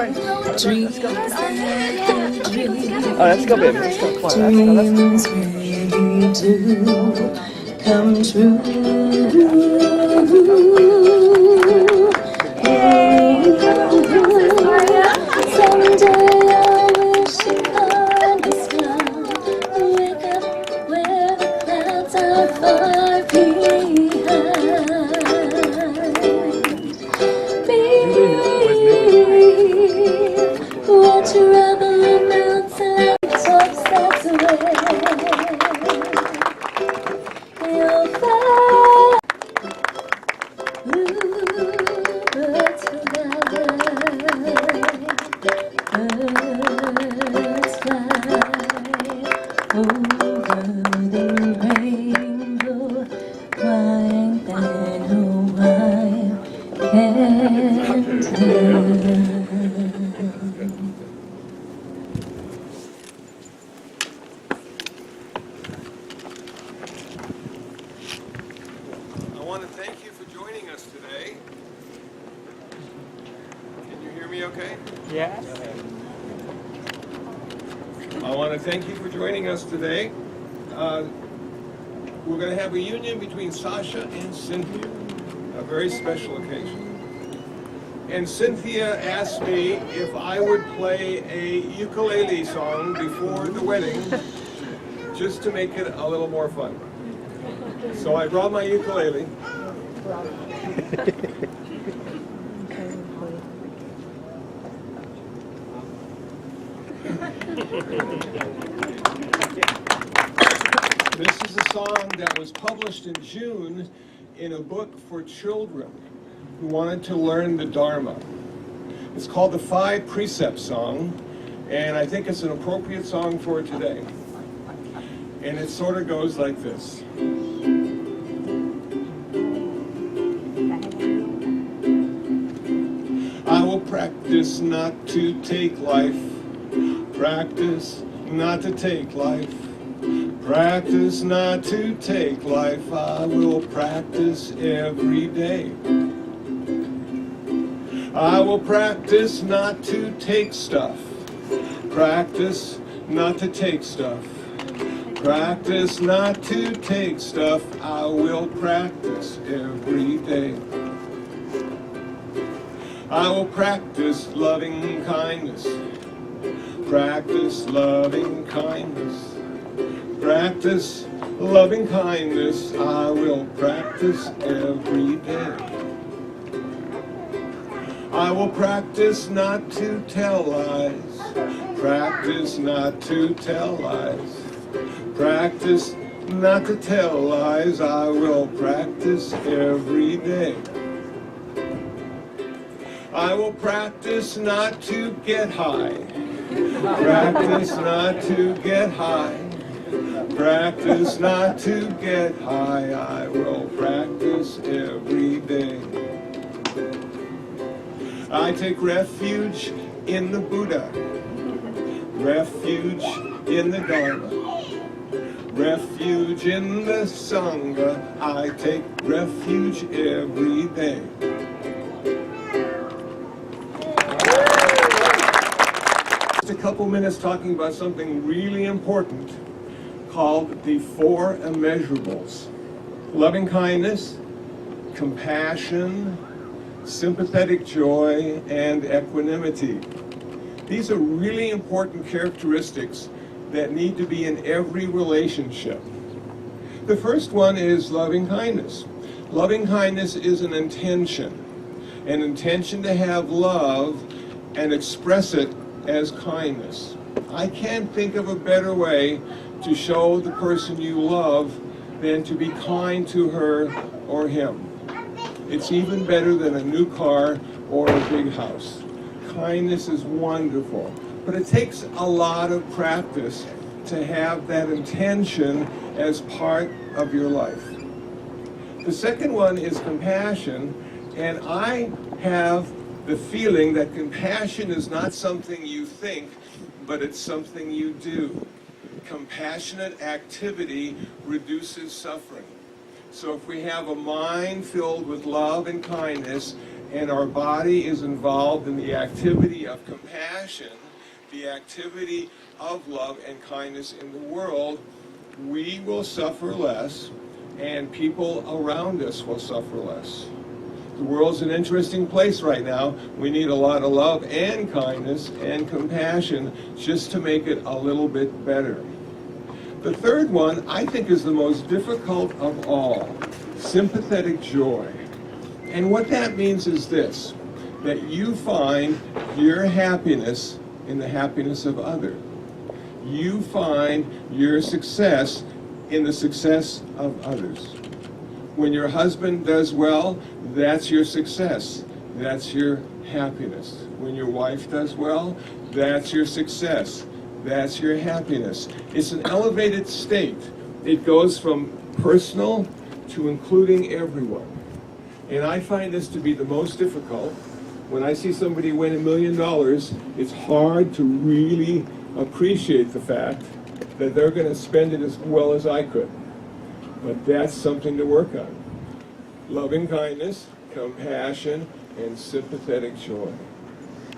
Dreams and dreams. Oh, let's go, baby. Let's go. Come on, Dreams really do come true. Someday I wish upon the sky, wake up where the clouds are far behind. Watch your rubber melts and talks that's away. You'll find birds fly, birds fly over the rainbow. Why then, oh why can't I? I want to thank you for joining us today. Can you hear me okay? Yes. I want to thank you for joining us today. We're going to have a union between Sasha and Cynthia, a very special occasion. And Cynthia asked me if I would play a ukulele song before the wedding, just to make it a little more fun. So I brought my ukulele. This is a song that was published in June in a book for children who wanted to learn the Dharma. It's called the 5 Precepts Song, and I think it's an appropriate song for today. And it sort of goes like this. I will practice not to take life. Practice not to take life. Practice not to take life. I will practice every day. I will practice not to take stuff. Practice not to take stuff. Practice not to take stuff. I will practice every day. I will practice loving kindness. Practice loving kindness. Practice loving kindness. I will practice every day. I will practice not to tell lies. Practice not to tell lies. Practice not to tell lies. I will practice every day. I will practice not to get high. Practice not to get high. Practice not to get high. I will practice every day. I take refuge in the Buddha. Refuge in the Dharma. Refuge in the Sangha. I take refuge every day. Just a couple minutes talking about something really important called the 4 immeasurables. Loving kindness, compassion, sympathetic joy, and equanimity. These are really important characteristics that need to be in every relationship. The first one is loving kindness. Loving kindness is an intention to have love and express it as kindness. I can't think of a better way to show the person you love than to be kind to her or him. It's even better than a new car or a big house. Kindness is wonderful, but it takes a lot of practice to have that intention as part of your life. The second one is compassion, and I have the feeling that compassion is not something you think, but it's something you do. Compassionate activity reduces suffering. So if we have a mind filled with love and kindness and our body is involved in the activity of compassion, the activity of love and kindness in the world, we will suffer less, and people around us will suffer less. The world's an interesting place right now. We need a lot of love and kindness and compassion just to make it a little bit better. The third one, I think, is the most difficult of all, sympathetic joy. And what that means is this, that you find your happiness in the happiness of others. You find your success in the success of others. When your husband does well, that's your success. That's your happiness. When your wife does well, that's your success. That's your happiness. It's an elevated state. It goes from personal to including everyone. And I find this to be the most difficult. When I see somebody win $1 million, it's hard to really appreciate the fact that they're going to spend it as well as I could. But that's something to work on. Loving kindness, compassion, and sympathetic joy.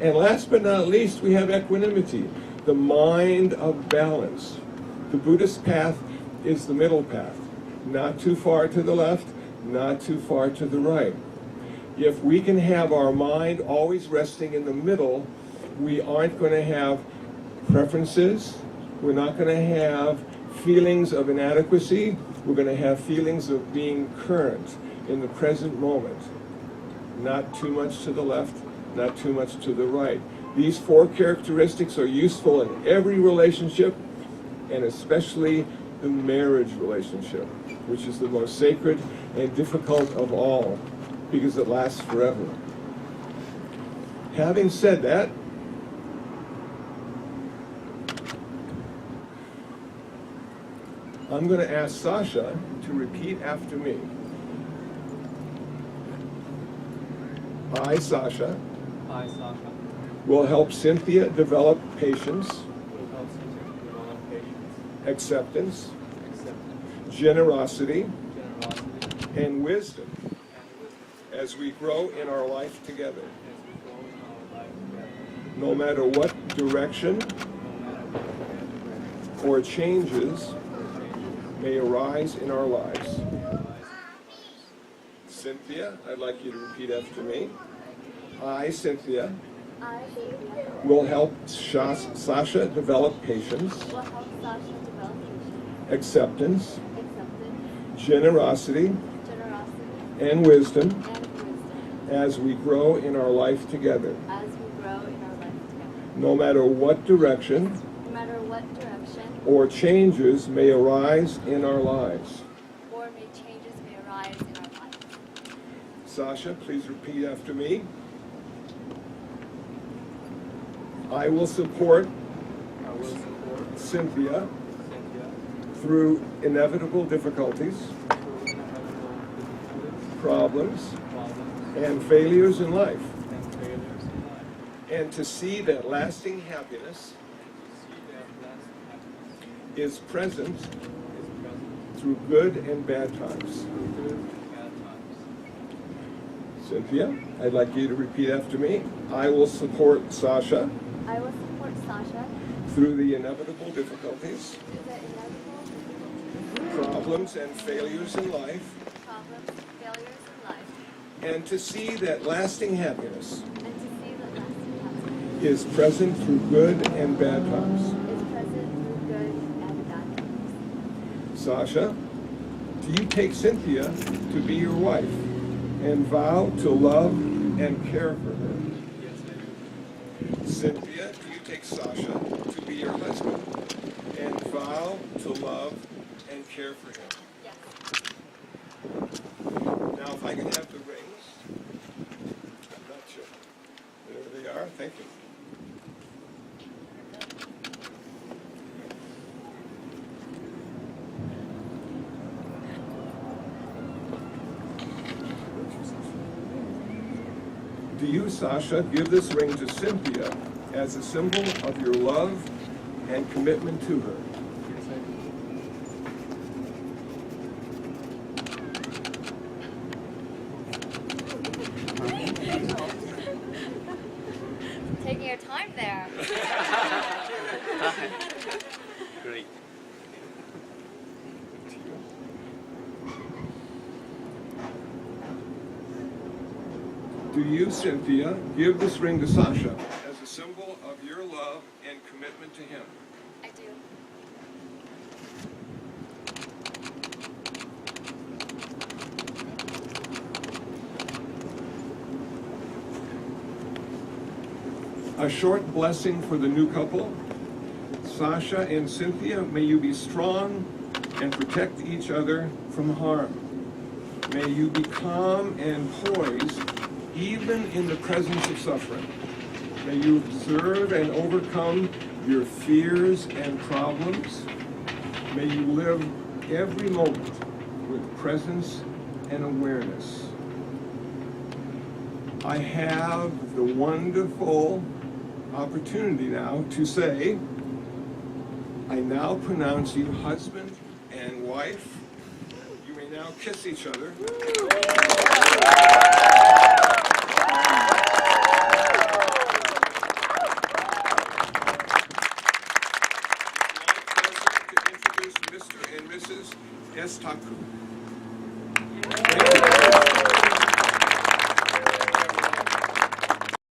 And last but not least, we have equanimity, the mind of balance. The Buddhist path is the middle path. Not too far to the left, not too far to the right. If we can have our mind always resting in the middle, we aren't going to have preferences. We're not going to have feelings of inadequacy. We're going to have feelings of being current in the present moment. Not too much to the left, not too much to the right. These four characteristics are useful in every relationship, and especially the marriage relationship, which is the most sacred and difficult of all, because it lasts forever. Having said that, I'm going to ask Sasha to repeat after me. I, Sasha, will help Cynthia develop patience, acceptance, generosity, and wisdom as we grow in our life together. No matter what direction or changes may arise in our lives. Cynthia, I'd like you to repeat after me. I, Cynthia, will help Sasha develop patience, acceptance, generosity, and wisdom as we grow in our life together. No matter what direction or changes may arise in our lives. Sasha, please repeat after me. I will support Cynthia through inevitable difficulties, problems, and failures in life, and to see that lasting happiness is present through good and bad times. Cynthia, I'd like you to repeat after me. I will support Sasha through the inevitable difficulties, problems and failures in life, and to see that lasting happiness is present through good and bad times. Sasha, do you take Cynthia to be your wife and vow to love and care for her? Yes, I do. Cynthia, do you take Sasha to be your husband and vow to love and care for him? Yes. Now, if I can have the rings. I'm not sure. There they are. Thank you. Do you, Sasha, give this ring to Cynthia as a symbol of your love and commitment to her? Yes, I do. Do you, Cynthia, give this ring to Sasha as a symbol of your love and commitment to him? I do. A short blessing for the new couple. Sasha and Cynthia, may you be strong and protect each other from harm. May you be calm and poised even in the presence of suffering. May you observe and overcome your fears and problems. May you live every moment with presence and awareness. I have the wonderful opportunity now to say, I now pronounce you husband and wife. You may now kiss each other. It's my pleasure to introduce Mr. and Mrs. Estaku.